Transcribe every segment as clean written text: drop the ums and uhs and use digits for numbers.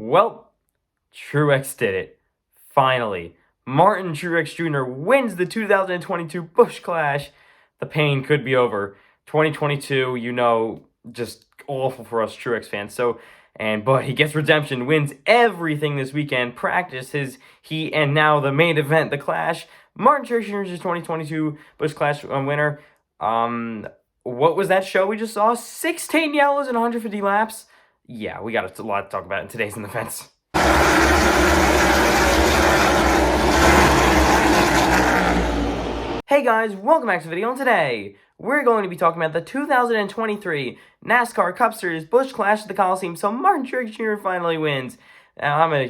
Well, Truex did it. Finally. Martin Truex Jr. wins the 2022 Busch Clash. The pain could be over. 2022, just awful for us Truex fans. But he gets redemption, wins everything this weekend, practices, and now the main event, the Clash. Martin Truex Jr. is 2022 Busch Clash winner. What was that show we just saw? 16 yellows and 150 laps. Yeah, we got a lot to talk about in today's In the Fence. Hey guys, welcome back to the video, and today we're going to be talking about the 2023 NASCAR Cup Series Busch Clash at the Coliseum. So Martin Truex Jr. finally wins. I'm a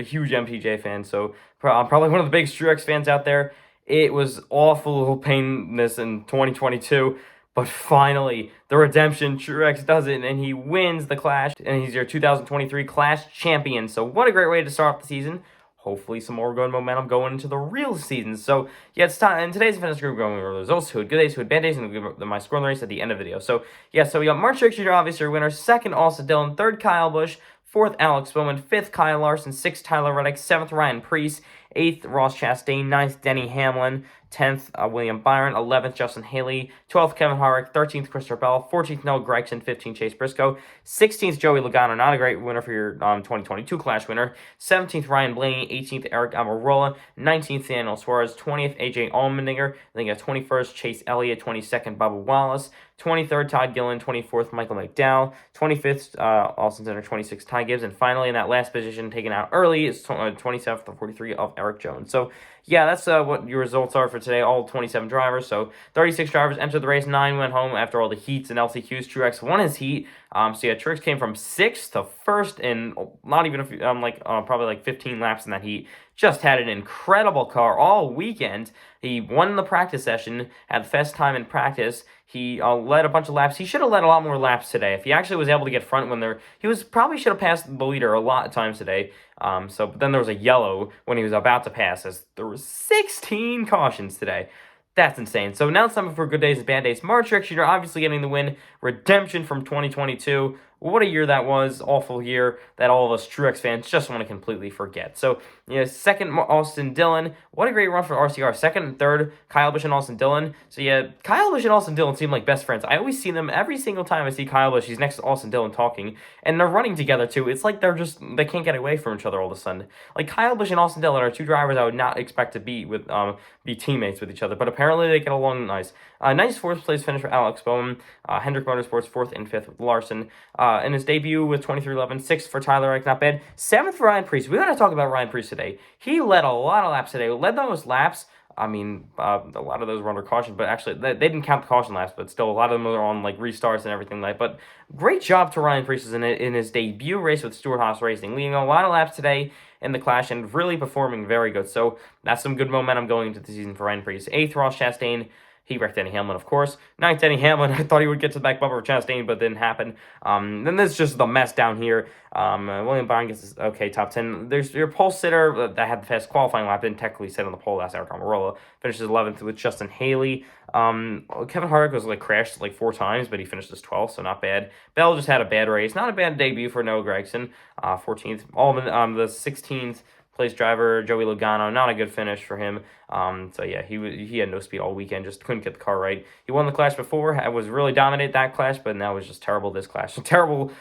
huge MPJ fan, so I'm probably one of the biggest Truex fans out there. It was awful painless in 2022, but finally the redemption, Truex does it, and he wins the Clash, and he's your 2023 Clash champion. So what a great way to start off the season. Hopefully some more good momentum going into the real season. So, yeah, it's time. In today's fitness group, going over the results, who had good days, who had bad days, and my score in the race at the end of the video. So, yeah, so we got Martin Truex Jr., obviously your winner. Second, Austin Dillon. Third, Kyle Busch. Fourth, Alex Bowman. Fifth, Kyle Larson. Sixth, Tyler Reddick. Seventh, Ryan Preece. Eighth, Ross Chastain. Ninth, Denny Hamlin. 10th, William Byron. 11th, Justin Haley. 12th, Kevin Harvick. 13th, Christopher Bell. 14th, Noah Gragson. 15th, Chase Briscoe. 16th, Joey Logano. Not a great winner for your 2022 Clash winner. 17th, Ryan Blaney. 18th, Eric Almirola. 19th, Daniel Suarez. 20th, AJ Allmendinger. Then you got 21st, Chase Elliott. 22nd, Bubba Wallace. 23rd, Todd Gillen. 24th, Michael McDowell. 25th, Austin Center. 26th, Ty Gibbs. And finally, in that last position, taken out early, is 27th to 43 of Eric Jones. So, yeah, that's what your results are for today, all 27 drivers. So 36 drivers entered the race, 9 went home after all the heats and LCQs. Truex won his heat. Truex came from 6th to 1st in not even probably like 15 laps in that heat. Just had an incredible car all weekend. He won the practice session, had the fast time in practice. He led a bunch of laps. He should have led a lot more laps today. If he actually was able to get front when probably should have passed the leader a lot of times today. But then there was a yellow when he was about to pass, as there was 16 cautions today. That's insane. So now it's time for good days and bad days. Martin Truex Jr. obviously getting the win. Redemption from 2022. What a year that was. Awful year that all of us Truex fans just want to completely forget. So, second, Austin Dillon. What a great run for RCR. Second and third, Kyle Busch and Austin Dillon. So, yeah, Kyle Busch and Austin Dillon seem like best friends. I always see them every single time I see Kyle Busch. He's next to Austin Dillon talking, and they're running together, too. It's like they can't get away from each other all of a sudden. Like, Kyle Busch and Austin Dillon are two drivers I would not expect to be teammates with each other, but apparently they get along nice. Nice fourth place finish for Alex Bowman. Hendrick Motorsports, 4th and 5th with Larson. In his debut with 23:11, 6th for Tyler Reddick, not bad. 7th for Ryan Preece. We got to talk about Ryan Preece today. He led a lot of laps today. Led the most laps. A lot of those were under caution, but actually they didn't count the caution laps, but still a lot of them are on like restarts and everything like. But great job to Ryan Preece in his debut race with Stewart-Haas Racing, leading a lot of laps today in the Clash and really performing very good. So that's some good momentum going into the season for Ryan Preece. 8th, Ross Chastain. He wrecked Denny Hamlin, of course. 9th, Denny Hamlin. I thought he would get to the back bumper of Chastain, but it didn't happen. Then there's just the mess down here. William Byron gets his top 10. There's your pole sitter that had the fast qualifying lap, didn't technically sit on the pole. That's Eric Almirola. Finishes 11th with Justin Haley. Kevin Harvick was crashed 4 times, but he finished as 12th, so not bad. Bell just had a bad race. Not a bad debut for Noah Gragson. 14th. The 16th. Place driver Joey Logano, not a good finish for him. He had no speed all weekend, just couldn't get the car right. He won the Clash before, was really dominant that Clash, but now was just terrible this Clash. Terrible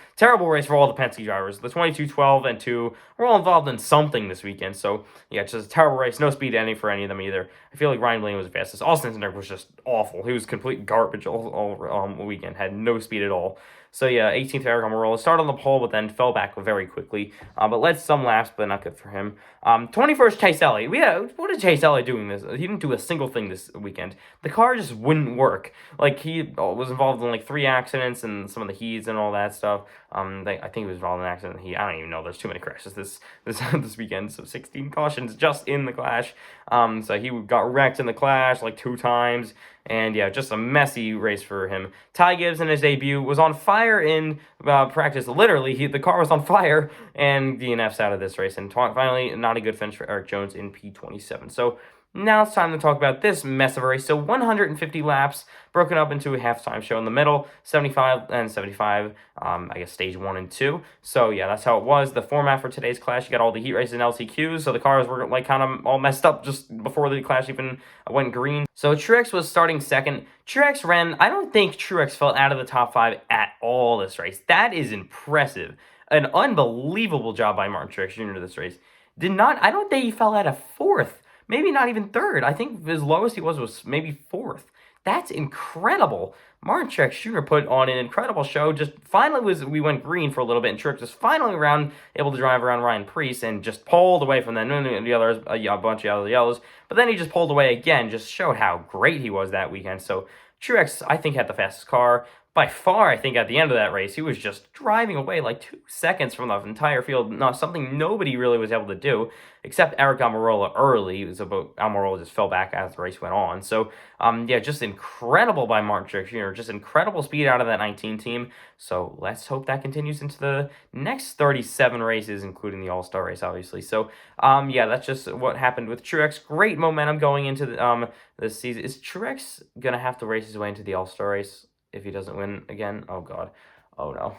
race for all the Penske drivers. The 22, 12, and 2 were all involved in something this weekend. So yeah, just a terrible race. No speed for any of them either. I feel like Ryan Blaney was the fastest. Austin Center was just awful. He was complete garbage all weekend. Had no speed at all. So yeah, 18th Eric Almirola started on the pole, but then fell back very quickly. But led some laps, but not good for him. 21st, Chase Elliott. What did Chase Elliott doing this? He didn't do a single thing this weekend. The car just wouldn't work. He was involved in 3 accidents and some of the heats and all that stuff. I think he was involved in an accident. I don't even know. There's too many crashes this weekend. So 16 cautions just in the Clash. So he got wrecked in the Clash 2 times. And yeah, just a messy race for him. Ty Gibbs in his debut was on fire in practice. Literally, the car was on fire, and DNF's out of this race. And finally, not a good finish for Eric Jones in P27. So now it's time to talk about this mess of a race. So 150 laps. broken up into a halftime show in the middle, 75 and 75, I guess stage 1 and 2. So yeah, that's how it was. The format for today's Clash, you got all the heat races and LCQs, so the cars were like kind of all messed up just before the Clash even went green. So Truex was starting second. Truex ran, I don't think Truex fell out of the top 5 at all this race. That is impressive. An unbelievable job by Martin Truex Jr. this race. I don't think he fell out of 4th. Maybe not even 3rd. I think his lowest he was maybe 4th. That's incredible. Martin Truex Jr. put on an incredible show. Just finally we went green for a little bit, and Truex was finally able to drive around Ryan Preece and just pulled away from them. The others, a bunch of other yellows. But then he just pulled away again, just showed how great he was that weekend. So Truex, I think, had the fastest car. By far, I think at the end of that race, he was just driving away like 2 seconds from the entire field. Not something nobody really was able to do, except Eric Almirola early. It was about Almirola just fell back as the race went on. So, yeah, just incredible by Martin Truex Jr. Just incredible speed out of that 19 team. So let's hope that continues into the next 37 races, including the All-Star race, obviously. So, yeah, that's just what happened with Truex. Great momentum going into this season. Is Truex gonna have to race his way into the All-Star race if he doesn't win again? Oh god. Oh no.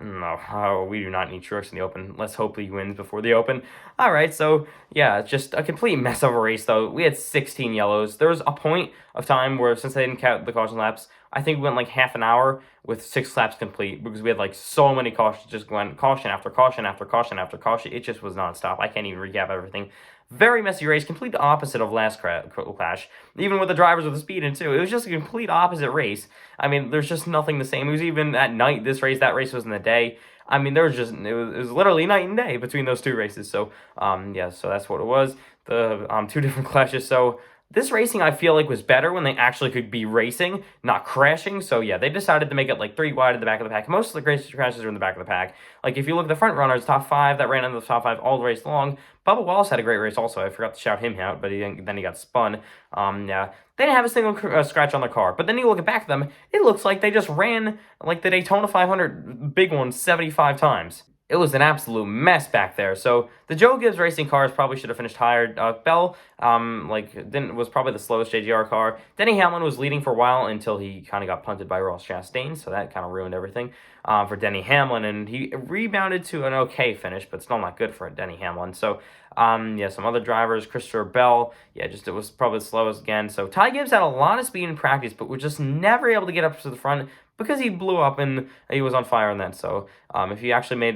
No, we do not need Truex in the Open. Let's hope he wins before the Open. All right, so yeah, just a complete mess of a race though. We had 16 yellows. There was a point of time where, since they didn't count the caution laps, I think we went like half an hour with 6 laps complete because we had like so many cautions, just going caution after caution after caution after caution. It just was nonstop. I can't even recap everything. Very messy race, complete opposite of last Clash. Even with the drivers with the speed in too, it was just a complete opposite race. I mean, there's just nothing the same. It was even at night. This race, that race was in the day. I mean, it was literally night and day between those 2 races. So, yeah, so that's what it was. The 2 different Clashes. So this racing, I feel like, was better when they actually could be racing, not crashing. So, yeah, they decided to make it, like, 3 wide at the back of the pack. Most of the crashes are in the back of the pack. Like, if you look at the front runners, top 5 that ran into the top 5 all the race long, Bubba Wallace had a great race also. I forgot to shout him out, but then he got spun. Yeah, they didn't have a single scratch on their car. But then you look back at them, it looks like they just ran, like, the Daytona 500 big one 75 times. It was an absolute mess back there. So the Joe Gibbs Racing cars probably should have finished higher. Bell, was probably the slowest JGR car. Denny Hamlin was leading for a while until he kind of got punted by Ross Chastain, so that kind of ruined everything for Denny Hamlin, and he rebounded to an okay finish, but still not good for Denny Hamlin. So, yeah, some other drivers, Christopher Bell, yeah, it was probably the slowest again. So Ty Gibbs had a lot of speed in practice, but was just never able to get up to the front because he blew up and he was on fire in that. So if he actually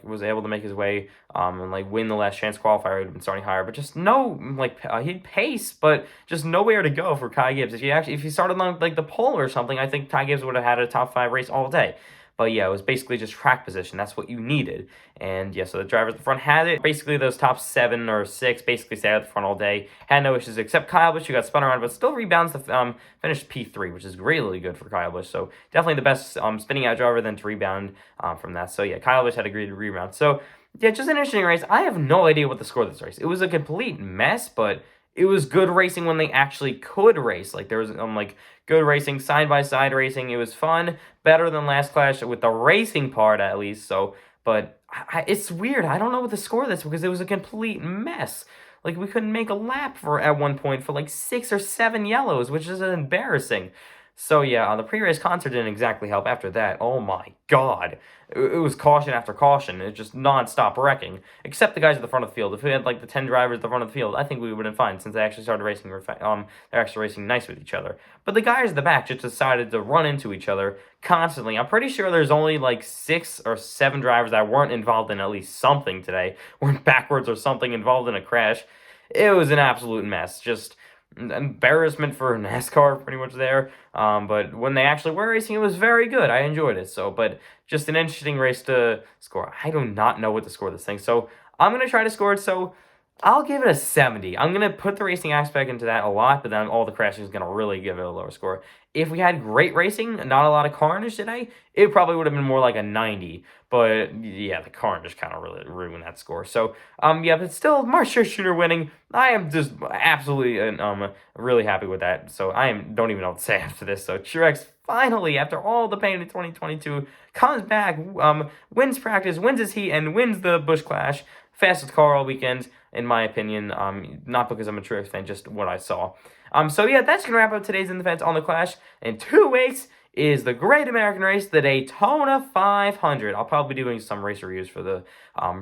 was able to make his way and win the last chance qualifier, he would have been starting higher. But just he'd pace, but just nowhere to go for Ty Gibbs. If he started on the pole or something, I think Ty Gibbs would have had a top 5 race all day. But yeah, it was basically just track position. That's what you needed. And yeah, so the drivers at the front had it. Basically, those top 7 or 6 basically stayed at the front all day. Had no issues except Kyle Busch, who got spun around, but still rebounds to finish P3, which is really good for Kyle Busch. So definitely the best spinning out driver then to rebound from that. So yeah, Kyle Busch had a great rebound. So yeah, just an interesting race. I have no idea what the score of this race. It was a complete mess, but it was good racing when they actually could race. Like, there was good racing, side-by-side racing. It was fun, better than last Clash with the racing part at least. So, but it's weird. I don't know what the score of this, because it was a complete mess. Like, we couldn't make a lap at one point for 6 or 7 yellows, which is embarrassing. So yeah, the pre-race concert didn't exactly help after that. Oh my god. It was caution after caution. It's just non-stop wrecking. Except the guys at the front of the field. If we had the 10 drivers at the front of the field, I think we would have been fine, since they actually started racing. They're actually racing nice with each other. But the guys at the back just decided to run into each other constantly. I'm pretty sure there's only 6 or 7 drivers that weren't involved in at least something today. Weren't backwards or something, involved in a crash. It was an absolute mess. Just embarrassment for NASCAR pretty much there. But when they actually were racing, it was very good. I enjoyed it. So, but just an interesting race to score. I do not know what to score this thing. So I'm going to try to score it. So I'll give it a 70. I'm going to put the racing aspect into that a lot, but then all the crashing is going to really give it a lower score. If we had great racing, not a lot of carnage today, it probably would have been more like a 90. But yeah, the carnage kind of really ruined that score. So, yeah, but still, Martin Truex Jr. winning. I am just absolutely really happy with that. So don't even know what to say after this. So Truex finally, after all the pain in 2022, comes back, wins practice, wins his heat, and wins the Busch Clash. fastest car all weekend, in my opinion. Not because I'm a Truex fan, just what I saw. So yeah, that's gonna wrap up today's In the Fence on the Clash. In 2 weeks is the Great American Race, the Daytona 500. I'll probably be doing some race reviews for the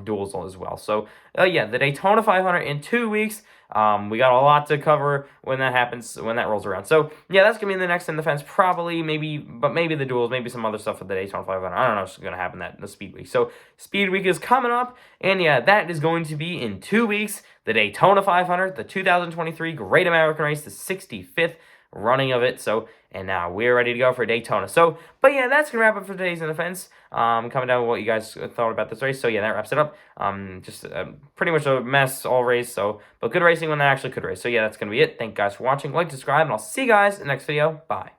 duels as well. So yeah, the Daytona 500 in 2 weeks. We got a lot to cover when that happens, when that rolls around. So yeah, that's gonna be the next In the Fence, probably, maybe the duels, maybe some other stuff for the Daytona 500. I don't know what's gonna happen that in the Speed Week. So Speed Week is coming up, and yeah, that is going to be in 2 weeks. The Daytona 500, the 2023 Great American Race, the 65th running of it. So, and now we're ready to go for Daytona. So, but yeah, that's gonna wrap up for today's In the Fence. Coming down with what you guys thought about this race. So yeah, that wraps it up. Just pretty much a mess all race. So, but good racing when that actually could race. So yeah, that's gonna be it. Thank you guys for watching. Like, subscribe, and I'll see you guys in the next video. Bye.